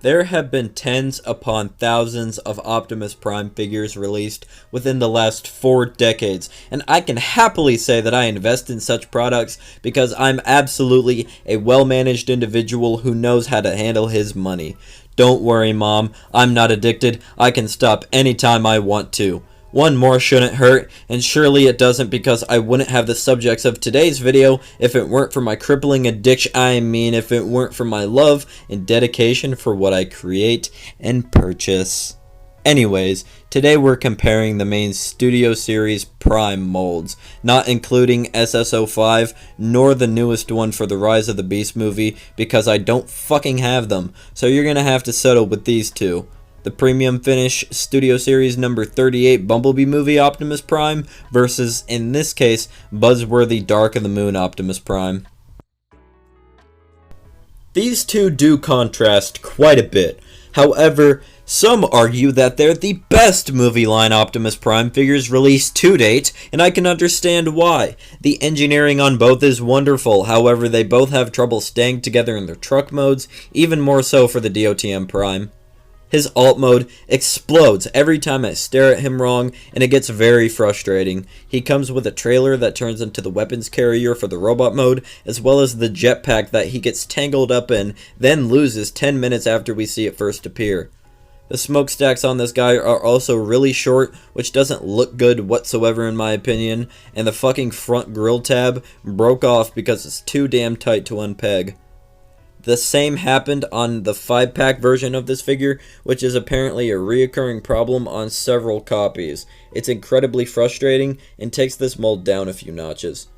There have been tens upon thousands of Optimus Prime figures released within the last 4 decades, and I can happily say that I invest in such products because I'm absolutely a well-managed individual who knows how to handle his money. Don't worry, Mom, I'm not addicted. I can stop anytime I want to. One more shouldn't hurt, and surely it doesn't, because I wouldn't have the subjects of today's video if it weren't for my crippling addiction. If it weren't for my love and dedication for what I create and purchase. Anyways, today we're comparing the main Studio Series Prime molds, not including SS05, nor the newest one for the Rise of the Beast movie, because I don't fucking have them, so you're gonna have to settle with these two. The Premium Finish Studio Series number 38 Bumblebee movie Optimus Prime versus, in this case, Buzzworthy Dark of the Moon Optimus Prime. These two do contrast quite a bit. However, some argue that they're the best movie line Optimus Prime figures released to date, and I can understand why. The engineering on both is wonderful, however they both have trouble staying together in their truck modes, even more so for the DOTM Prime. His alt mode explodes every time I stare at him wrong, and it gets very frustrating. He comes with a trailer that turns into the weapons carrier for the robot mode, as well as the jetpack that he gets tangled up in, then loses 10 minutes after we see it first appear. The smokestacks on this guy are also really short, which doesn't look good whatsoever in my opinion, and the fucking front grill tab broke off because it's too damn tight to unpeg. The same happened on the 5-pack version of this figure, which is apparently a reoccurring problem on several copies. It's incredibly frustrating and takes this mold down a few notches.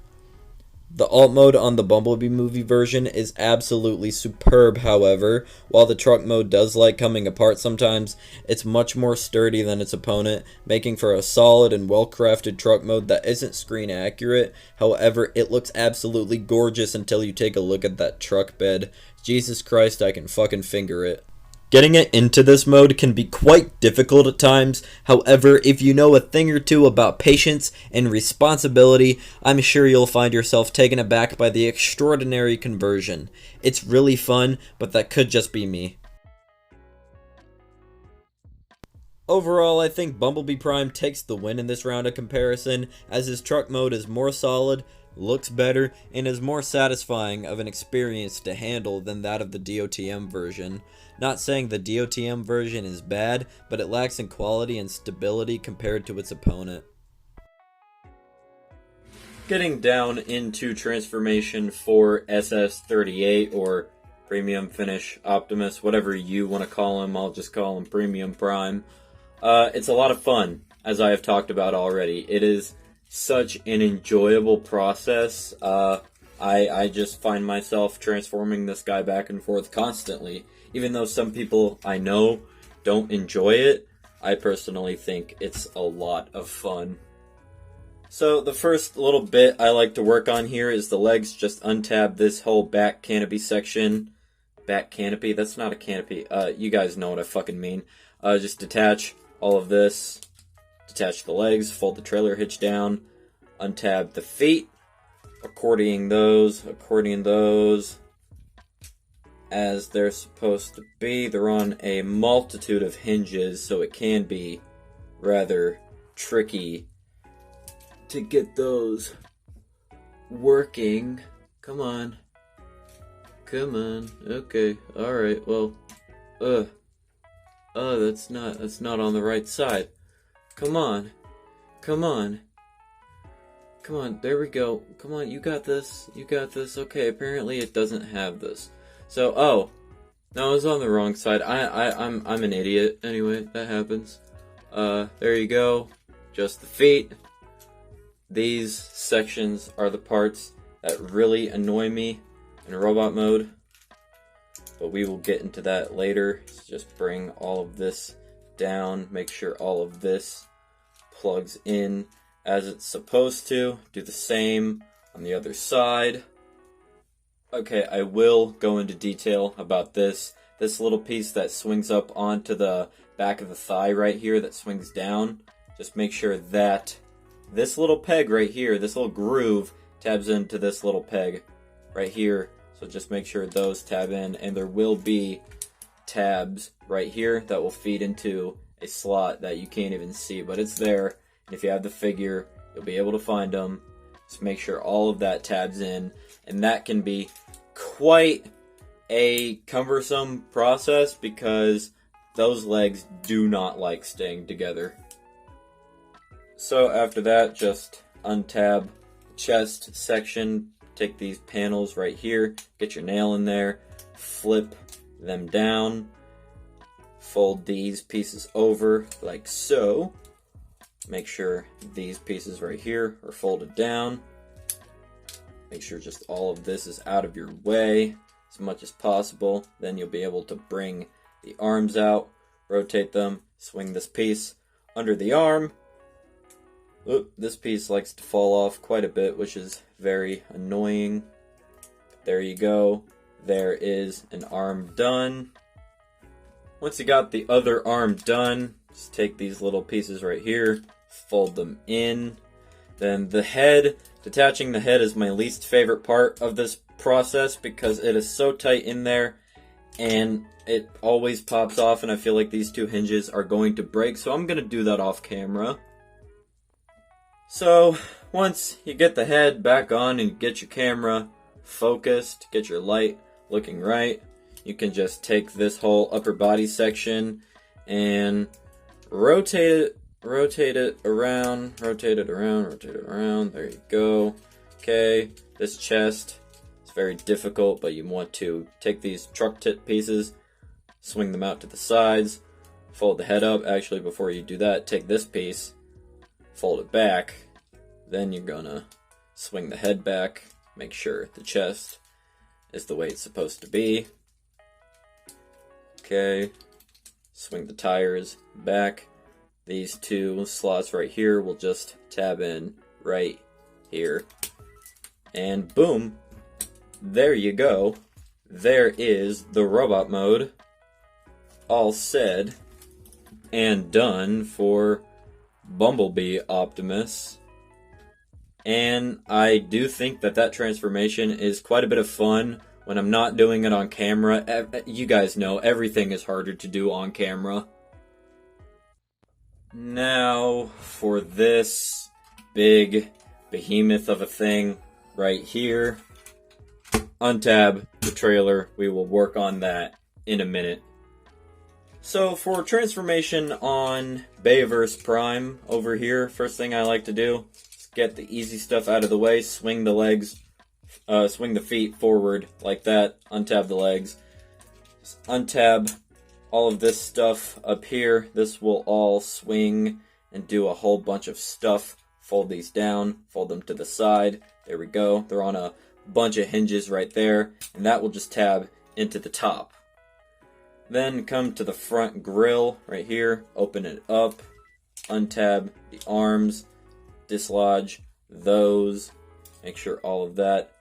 The alt mode on the Bumblebee movie version is absolutely superb, however. While the truck mode does like coming apart sometimes, it's much more sturdy than its opponent, making for a solid and well-crafted truck mode that isn't screen accurate. However, it looks absolutely gorgeous until you take a look at that truck bed. Jesus Christ, I can fucking finger it. Getting it into this mode can be quite difficult at times. However, if you know a thing or two about patience and responsibility, I'm sure you'll find yourself taken aback by the extraordinary conversion. It's really fun, but that could just be me. Overall, I think Bumblebee Prime takes the win in this round of comparison, as his truck mode is more solid, looks better, and is more satisfying of an experience to handle than that of the DOTM version. Not saying the DOTM version is bad, but it lacks in quality and stability compared to its opponent. Getting down into transformation for SS38, or Premium Finish Optimus, whatever you want to call him, I'll just call him Premium Prime. It's a lot of fun, as I have talked about already. It is such an enjoyable process. I just find myself transforming this guy back and forth constantly. Even though some people I know don't enjoy it, I personally think it's a lot of fun. So the first little bit I like to work on here is the legs. Just untab this whole back canopy section. Back canopy? That's not a canopy. You guys know what I fucking mean. Just detach all of this. Detach the legs, fold the trailer hitch down, untab the feet, accordion those as they're supposed to be. They're on a multitude of hinges, so it can be rather tricky to get those working. Come on. Okay, alright, well, that's not on the right side. Come on, there we go. Come on, you got this. Okay, apparently it doesn't have this. So, oh, no, I was on the wrong side. I'm an idiot. Anyway, that happens. There you go. Just the feet. These sections are the parts that really annoy me in robot mode, but we will get into that later. So just bring all of this down. Make sure all of this plugs in as it's supposed to. Do the same on the other side. Okay, I will go into detail about this. This little piece that swings up onto the back of the thigh right here that swings down. Just make sure that this little peg right here, this little groove, tabs into this little peg right here. So just make sure those tab in, and there will be tabs right here that will feed into a slot that you can't even see, but it's there. And if you have the figure, you'll be able to find them. Just make sure all of that tabs in, and that can be quite a cumbersome process because those legs do not like staying together. So after that, just untab the chest section, take these panels right here, get your nail in there, flip them down, fold these pieces over like so. Make sure these pieces right here are folded down. Make sure just all of this is out of your way as much as possible. Then you'll be able to bring the arms out, rotate them, swing this piece under the arm. Oop, this piece likes to fall off quite a bit, which is very annoying. There you go. There is an arm done. Once you got the other arm done, just take these little pieces right here, fold them in. Then the head, detaching the head is my least favorite part of this process because it is so tight in there and it always pops off, and I feel like these two hinges are going to break, so I'm going to do that off camera. So once you get the head back on and get your camera focused, get your light looking right, you can just take this whole upper body section and rotate it around, there you go. Okay, this chest is very difficult, but you want to take these truck tip pieces, swing them out to the sides, fold the head up. Actually, before you do that, take this piece, fold it back, then you're gonna swing the head back, make sure the chest is the way it's supposed to be. Okay, swing the tires back. These two slots right here will just tab in right here. And boom, there you go. There is the robot mode all said and done for Bumblebee Optimus. And I do think that transformation is quite a bit of fun when I'm not doing it on camera. You guys know everything is harder to do on camera. Now for this big behemoth of a thing right here. Untab the trailer. We will work on that in a minute. So for transformation on BIGGEST Prime over here, first thing I like to do is get the easy stuff out of the way. Swing the legs, swing the feet forward like that. Untab the legs. Just untab all of this stuff up here. This will all swing and do a whole bunch of stuff. Fold these down, fold them to the side. There we go. They're on a bunch of hinges right there, and that will just tab into the top. Then come to the front grill right here, open it up, untab the arms, dislodge those, make sure all of that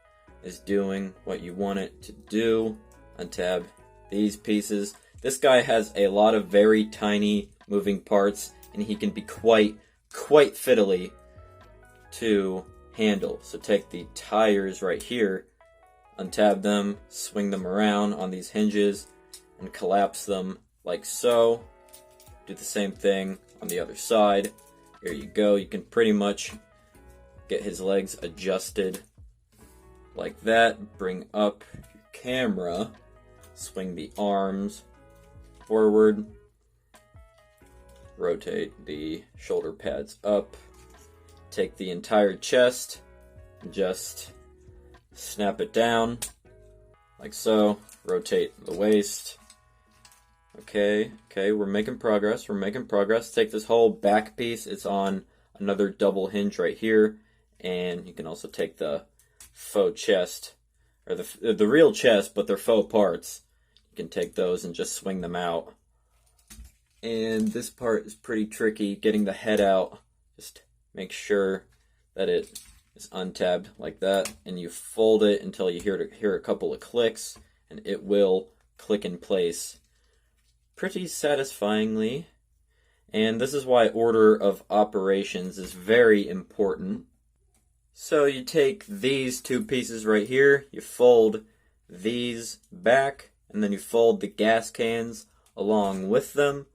is doing what you want it to do. Untab these pieces. This guy has a lot of very tiny moving parts, and he can be quite fiddly to handle. So take the tires right here, untab them, swing them around on these hinges, and collapse them like so. Do the same thing on the other side. Here you go. You can pretty much get his legs adjusted like that. Bring up your camera, swing the arms forward, rotate the shoulder pads up, take the entire chest, and just snap it down like so, rotate the waist. Okay, we're making progress, Take this whole back piece, it's on another double hinge right here, and you can also take the faux chest, or the real chest, but they're faux parts. You can take those and just swing them out. And this part is pretty tricky, getting the head out. Just make sure that it is untabbed like that, and you fold it until you hear a couple of clicks, and it will click in place pretty satisfyingly. And this is why order of operations is very important. So you take these two pieces right here, you fold these back, and then you fold the gas cans along with them.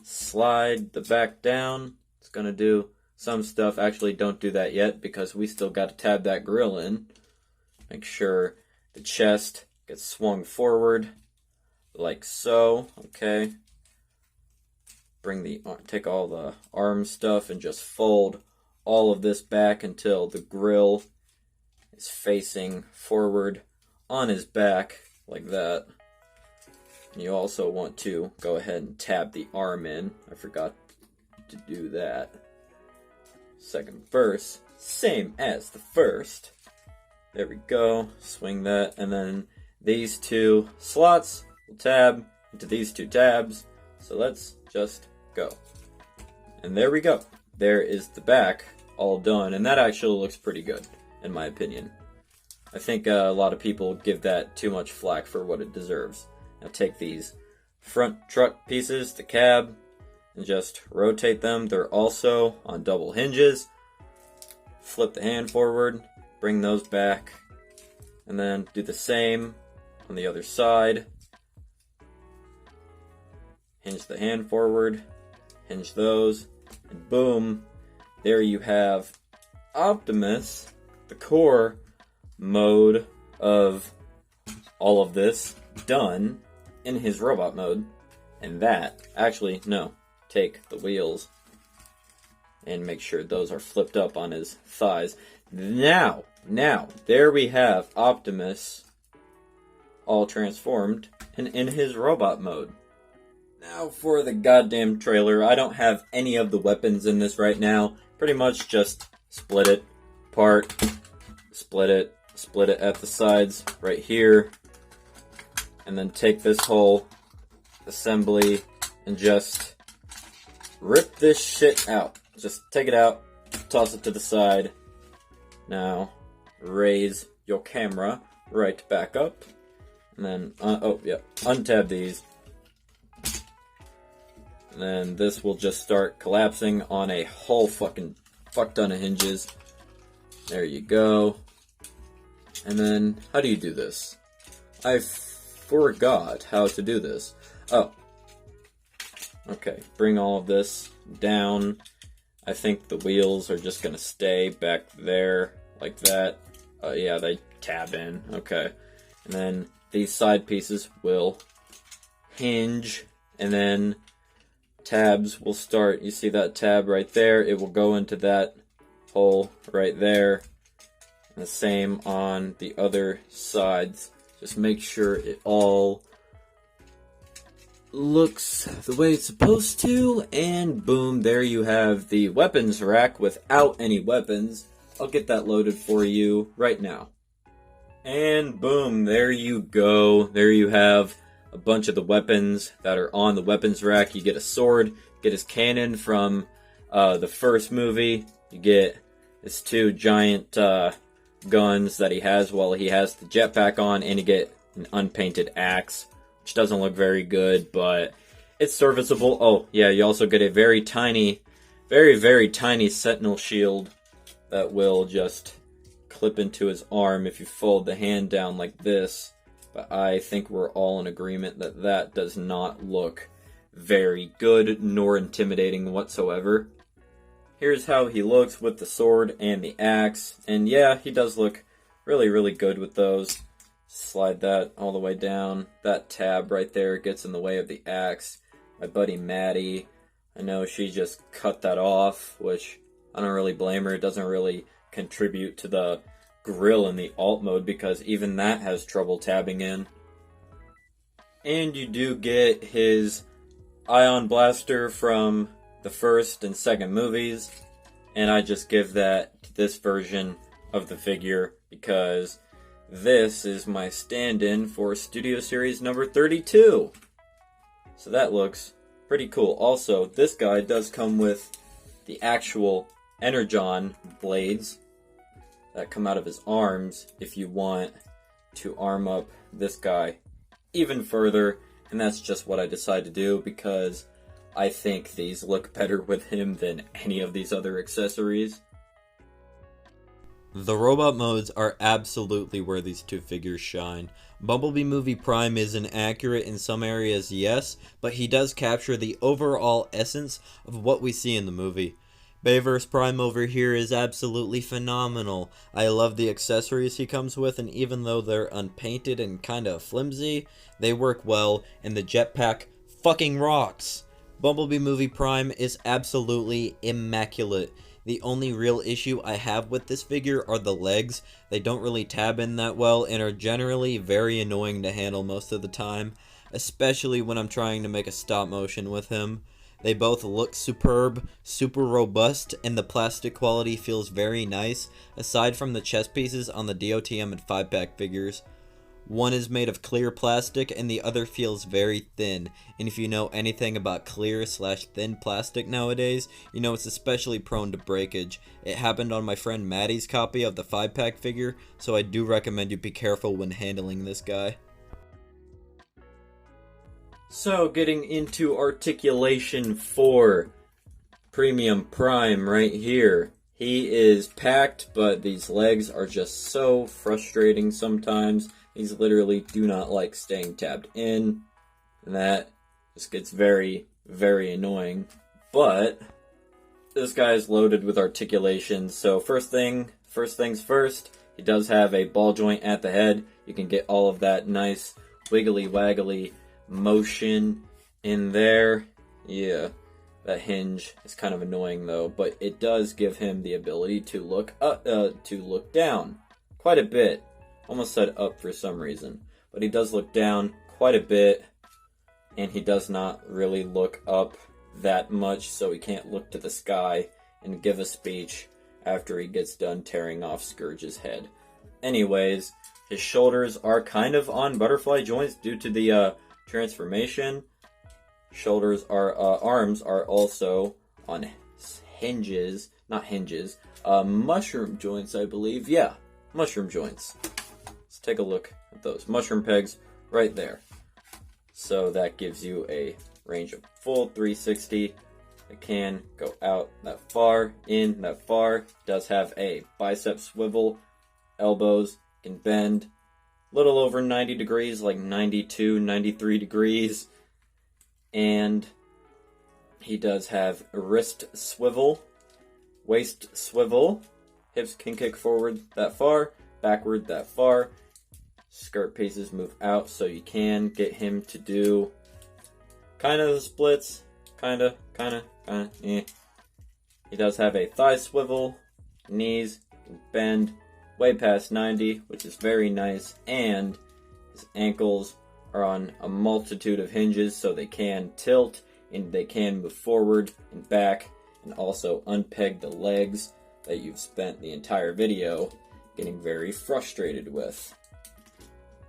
Slide the back down. It's going to do some stuff. Actually, don't do that yet because we still got to tab that grill in. Make sure the chest gets swung forward like so. Okay. Take all the arm stuff and just fold all of this back until the grill is facing forward on his back like that. And you also want to go ahead and tab the arm in. I forgot to do that. Second verse, same as the first. There we go. Swing that, and then these two slots will tab into these two tabs. So let's just go. And there we go. There is the back all done, and that actually looks pretty good, in my opinion. I think a lot of people give that too much flack for what it deserves. Now take these front truck pieces, the cab, and just rotate them. They're also on double hinges. Flip the hand forward, bring those back, and then do the same on the other side. Hinge the hand forward, hinge those, and boom, there you have Optimus, the core mode of all of this, done in his robot mode. And that, actually, no, take the wheels and make sure those are flipped up on his thighs. Now, there we have Optimus all transformed and in his robot mode. Now for the goddamn trailer. I don't have any of the weapons in this right now. Pretty much just split it apart, split it at the sides right here, and then take this whole assembly and just rip this shit out. Just take it out, toss it to the side. Now raise your camera right back up, and then untab these. And then this will just start collapsing on a whole fuck ton of hinges. There you go. And then, how do you do this? I forgot how to do this. Oh. Okay, bring all of this down. I think the wheels are just gonna stay back there, like that. Yeah, they tab in. Okay. And then these side pieces will hinge, and then tabs will start. You see that tab right there? It will go into that hole right there. And the same on the other sides. Just make sure it all looks the way it's supposed to. And boom, there you have the weapons rack without any weapons. I'll get that loaded for you right now. And boom, there you go. There you have a bunch of the weapons that are on the weapons rack. You get a sword, get his cannon from the first movie. You get his two giant guns that he has while he has the jetpack on, and you get an unpainted axe, which doesn't look very good, but it's serviceable. Oh, yeah, you also get a very tiny, very tiny sentinel shield that will just clip into his arm if you fold the hand down like this. But I think we're all in agreement that that does not look very good nor intimidating whatsoever. Here's how he looks with the sword and the axe. And yeah, he does look really good with those. Slide that all the way down. That tab right there gets in the way of the axe. My buddy Maddie, I know she just cut that off, which I don't really blame her. It doesn't really contribute to the grill in the alt mode because even that has trouble tabbing in. And you do get his ion blaster from the first and second movies, and I just give that to this version of the figure because this is my stand-in for Studio Series number 32. So that looks pretty cool. Also, this guy does come with the actual Energon blades that come out of his arms if you want to arm up this guy even further, and that's just what I decided to do because I think these look better with him than any of these other accessories. The robot modes are absolutely where these two figures shine. Bumblebee Movie Prime is inaccurate in some areas, yes, but he does capture the overall essence of what we see in the movie. Bayverse Prime over here is absolutely phenomenal. I love the accessories he comes with, and even though they're unpainted and kinda flimsy, they work well, and the jetpack fucking rocks. Bumblebee Movie Prime is absolutely immaculate. The only real issue I have with this figure are the legs. They don't really tab in that well and are generally very annoying to handle most of the time, especially when I'm trying to make a stop motion with him. They both look superb, super robust, and the plastic quality feels very nice, aside from the chest pieces on the DOTM and 5-pack figures. One is made of clear plastic and the other feels very thin, and if you know anything about clear/thin plastic nowadays, you know it's especially prone to breakage. It happened on my friend Maddie's copy of the 5-pack figure, so I do recommend you be careful when handling this guy. So, getting into articulation for Premium Prime right here. He is packed, but these legs are just so frustrating sometimes. These literally do not like staying tabbed in, and that just gets very, very annoying. But this guy is loaded with articulation, so first things first, he does have a ball joint at the head. You can get all of that nice wiggly waggly motion in there. Yeah, that hinge is kind of annoying though, but it does give him the ability to look down quite a bit. Almost said up for some reason, but he does look down quite a bit, and he does not really look up that much, so he can't look to the sky and give a speech after he gets done tearing off Scourge's head. Anyways, his shoulders are kind of on butterfly joints due to the transformation. Arms are also on hinges, not hinges, mushroom joints, I believe. Yeah, mushroom joints. Let's take a look at those mushroom pegs right there. So that gives you a range of full 360. It can go out that far, in that far. It does have a bicep swivel, elbows can bend a little over 90 degrees, like 92, 93 degrees. And he does have a wrist swivel, waist swivel, hips can kick forward that far, backward that far. Skirt pieces move out, so you can get him to do kind of the splits, kind of, eh. He does have a thigh swivel, knees can bend way past 90, which is very nice, and his ankles are on a multitude of hinges, so they can tilt, and they can move forward and back, and also unpeg the legs that you've spent the entire video getting very frustrated with.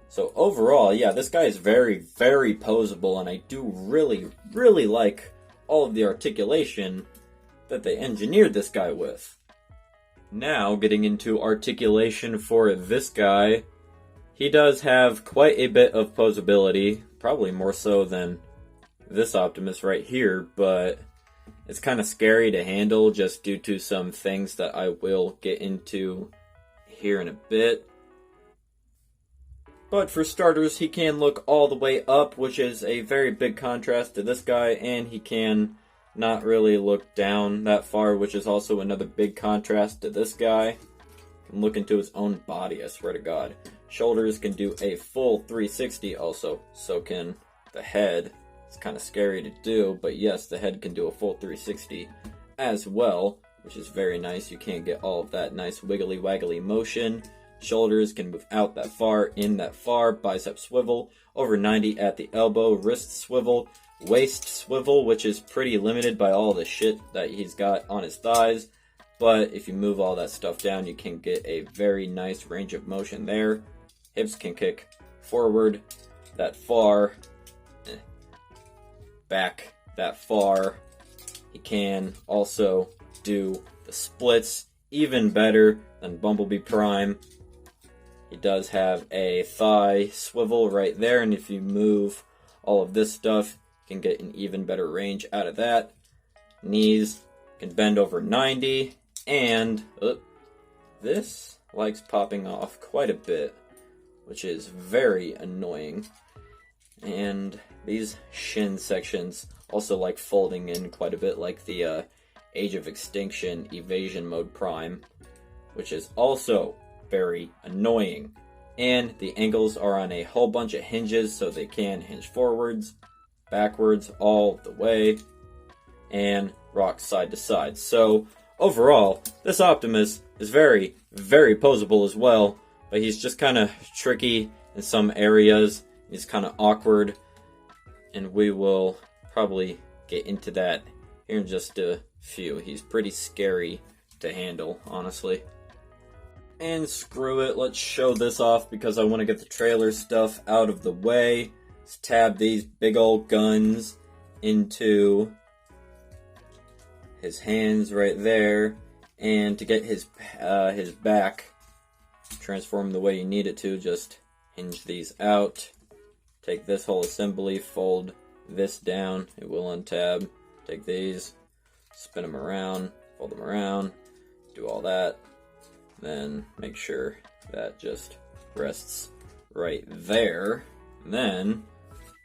So overall, yeah, this guy is very, very poseable, and I do really, really like all of the articulation that they engineered this guy with. Now, getting into articulation for this guy, he does have quite a bit of posability, probably more so than this Optimus right here, but it's kind of scary to handle just due to some things that I will get into here in a bit. But for starters, he can look all the way up, which is a very big contrast to this guy, and he can not really look down that far, which is also another big contrast to this guy. He can look into his own body, I swear to God. Shoulders can do a full 360 also, so can the head. It's kind of scary to do, but yes, the head can do a full 360 as well, which is very nice. You can't get all of that nice wiggly waggly motion. Shoulders can move out that far, in that far, bicep swivel, over 90 at the elbow, wrist swivel, waist swivel, which is pretty limited by all the shit that he's got on his thighs, but if you move all that stuff down, you can get a very nice range of motion there. Hips can kick forward that far, back that far. He can also do the splits even better than Bumblebee Prime. He does have a thigh swivel right there, and if you move all of this stuff, you can get an even better range out of that. Knees can bend over 90, and this likes popping off quite a bit, which is very annoying. And these shin sections also like folding in quite a bit, like the Age of Extinction Evasion Mode Prime, which is also very annoying. And the angles are on a whole bunch of hinges, so they can hinge forwards, backwards, all the way, and rock side to side. So overall, this Optimus is very, very poseable as well, but he's just kind of tricky in some areas. He's kind of awkward, and we will probably get into that here in just a few. He's pretty scary to handle, honestly. And screw it, let's show this off because I want to get the trailer stuff out of the way. Let's tab these big old guns into his hands right there, and to get his back transformed the way you need it to, just hinge these out. Take this whole assembly, fold this down, it will untab. Take these, spin them around, fold them around, do all that. Then make sure that just rests right there. And then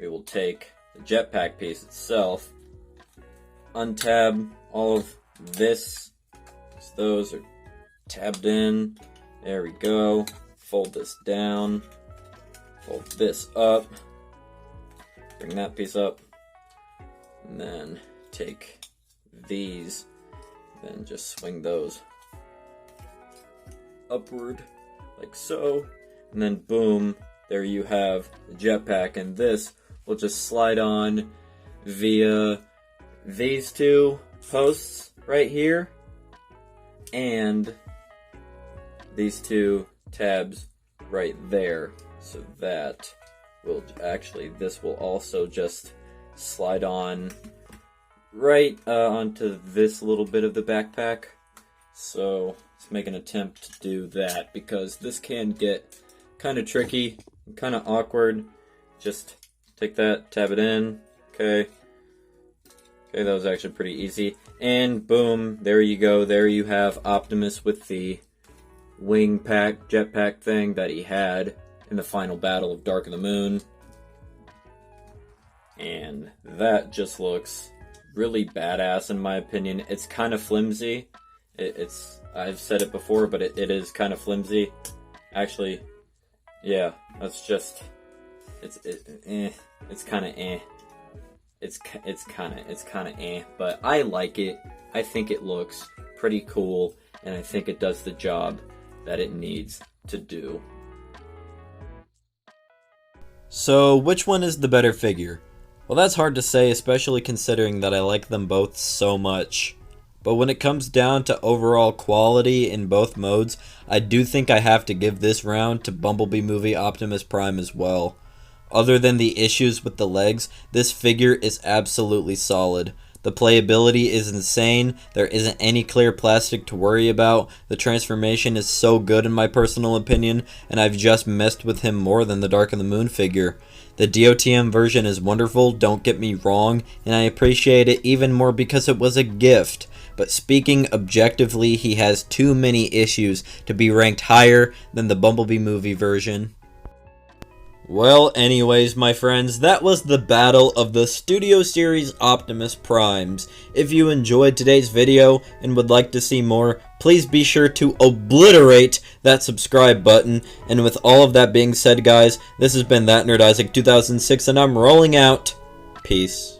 we will take the jetpack piece itself, untab all of this, so those are tabbed in. There we go. Fold this down, fold this up, bring that piece up, and then take these, then just swing those upward like so, and then boom, there you have the jetpack. And this will just slide on via these two posts right here and these two tabs right there, so that will actually, this will also just slide on right onto this little bit of the backpack. So let's make an attempt to do that, because this can get kind of tricky and kind of awkward. Just take that, tab it in, okay, that was actually pretty easy, and boom, there you go. There you have Optimus with the wing pack, jetpack thing that he had in the final battle of Dark of the Moon. And that just looks really badass in my opinion. It's kind of flimsy. It's I've said it before, but it is kind of flimsy. Actually, yeah, that's just it's kind of eh. It's kind of eh, but I like it. I think it looks pretty cool, and I think it does the job that it needs to do. So, which one is the better figure? Well, that's hard to say, especially considering that I like them both so much. But when it comes down to overall quality in both modes, I do think I have to give this round to Bumblebee Movie Optimus Prime as well. Other than the issues with the legs, this figure is absolutely solid. The playability is insane, there isn't any clear plastic to worry about, the transformation is so good in my personal opinion, and I've just messed with him more than the Dark of the Moon figure. The DOTM version is wonderful, don't get me wrong, and I appreciate it even more because it was a gift. But speaking objectively, he has too many issues to be ranked higher than the Bumblebee movie version. Well, anyways, my friends, that was the battle of the Studio Series Optimus Primes. If you enjoyed today's video and would like to see more, please be sure to obliterate that subscribe button. And with all of that being said, guys, this has been That Nerd Isaac 2006, and I'm rolling out. Peace.